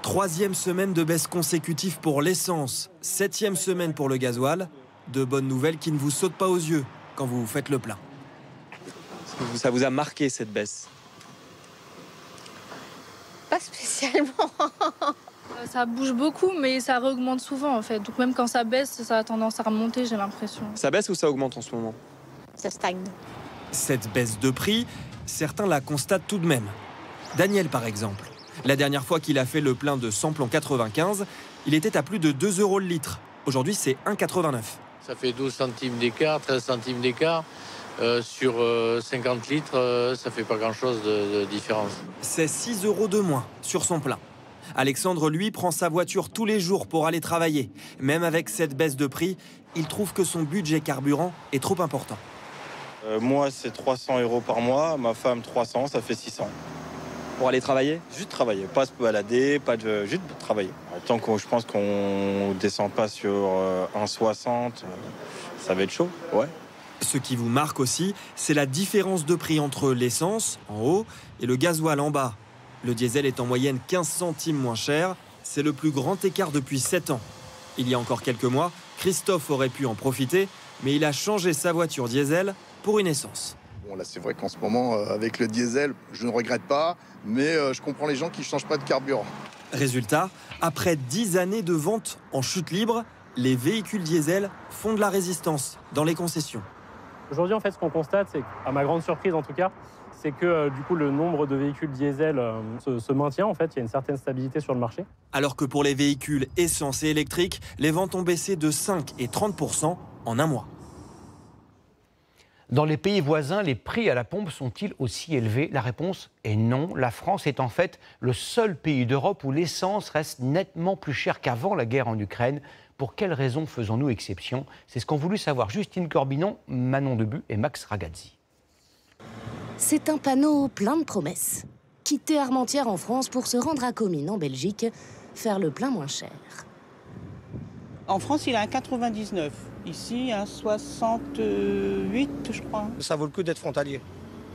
Troisième semaine de baisse consécutive pour l'essence, 7e semaine pour le gasoil. De bonnes nouvelles qui ne vous sautent pas aux yeux quand vous faites le plein. Ça vous a marqué cette baisse? Pas spécialement. Ça bouge beaucoup, mais ça augmente souvent en fait. Donc même quand ça baisse, ça a tendance à remonter, j'ai l'impression. Ça baisse ou ça augmente en ce moment? Ça stagne. Cette baisse de prix, certains la constatent tout de même. Daniel par exemple. La dernière fois qu'il a fait le plein de samplon 95, il était à plus de 2 € le litre. Aujourd'hui, c'est 1,89 €. Ça fait 12 centimes d'écart, 13 centimes d'écart. Sur 50 litres, ça fait pas grand-chose de différence. C'est 6 € de moins sur son plein. Alexandre, lui, prend sa voiture tous les jours pour aller travailler. Même avec cette baisse de prix, il trouve que son budget carburant est trop important. Moi, c'est 300 € par mois. Ma femme, 300, ça fait 600. Pour aller travailler? Juste travailler, pas se balader, juste travailler. Tant que je pense qu'on descend pas sur 1,60, ça va être chaud, ouais. Ce qui vous marque aussi, c'est la différence de prix entre l'essence, en haut, et le gasoil en bas. Le diesel est en moyenne 15 centimes moins cher. C'est le plus grand écart depuis 7 ans. Il y a encore quelques mois, Christophe aurait pu en profiter, mais il a changé sa voiture diesel pour une essence. Bon, là, c'est vrai qu'en ce moment, avec le diesel, je ne regrette pas, mais je comprends les gens qui ne changent pas de carburant. Résultat, après 10 années de vente en chute libre, les véhicules diesel font de la résistance dans les concessions. Aujourd'hui, en fait, ce qu'on constate, c'est, à ma grande surprise en tout cas, c'est que du coup, le nombre de véhicules diesel se maintient. En fait, il y a une certaine stabilité sur le marché. Alors que pour les véhicules essence et électriques, les ventes ont baissé de 5 et 30% en un mois. Dans les pays voisins, les prix à la pompe sont-ils aussi élevés? La réponse est non. La France est en fait le seul pays d'Europe où l'essence reste nettement plus chère qu'avant la guerre en Ukraine. Pour quelles raisons faisons-nous exception? C'est ce qu'ont voulu savoir Justine Corbinon, Manon Debu et Max Ragazzi. C'est un panneau plein de promesses. Quitter Armentières en France pour se rendre à Comines en Belgique, faire le plein moins cher. En France, il est à 99. Ici, à 68, je crois. Ça vaut le coup d'être frontalier.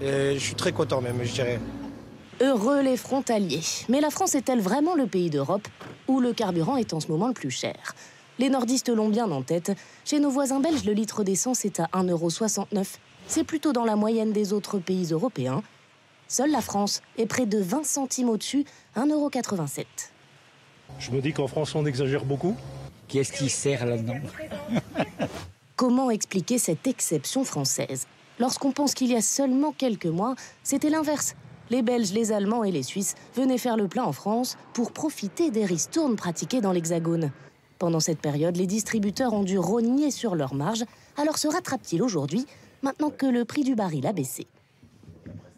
Et je suis très content même, je dirais. Heureux les frontaliers. Mais la France est-elle vraiment le pays d'Europe où le carburant est en ce moment le plus cher? Les nordistes l'ont bien en tête. Chez nos voisins belges, le litre d'essence est à 1,69 €. C'est plutôt dans la moyenne des autres pays européens. Seule la France est près de 20 centimes au-dessus, 1,87 €. Je me dis qu'en France, on exagère beaucoup. Qu'est-ce qui sert là-dedans? Comment expliquer cette exception française? Lorsqu'on pense qu'il y a seulement quelques mois, c'était l'inverse. Les Belges, les Allemands et les Suisses venaient faire le plein en France pour profiter des ristournes pratiquées dans l'Hexagone. Pendant cette période, les distributeurs ont dû rogner sur leurs marges. Alors se rattrape-t-il aujourd'hui, maintenant que le prix du baril a baissé?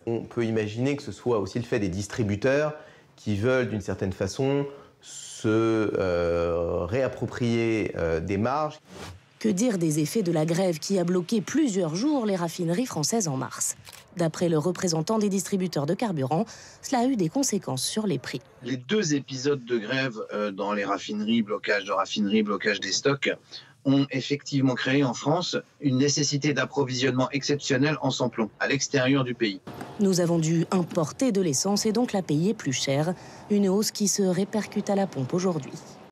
On peut imaginer que ce soit aussi le fait des distributeurs qui veulent d'une certaine façon se réapproprier des marges. Que dire des effets de la grève qui a bloqué plusieurs jours les raffineries françaises en mars? D'après le représentant des distributeurs de carburant, cela a eu des conséquences sur les prix. Les 2 épisodes de grève dans les raffineries, blocage de raffineries, blocage des stocks, ont effectivement créé en France une nécessité d'approvisionnement exceptionnel en samplon à l'extérieur du pays. Nous avons dû importer de l'essence et donc la payer plus cher, une hausse qui se répercute à la pompe aujourd'hui.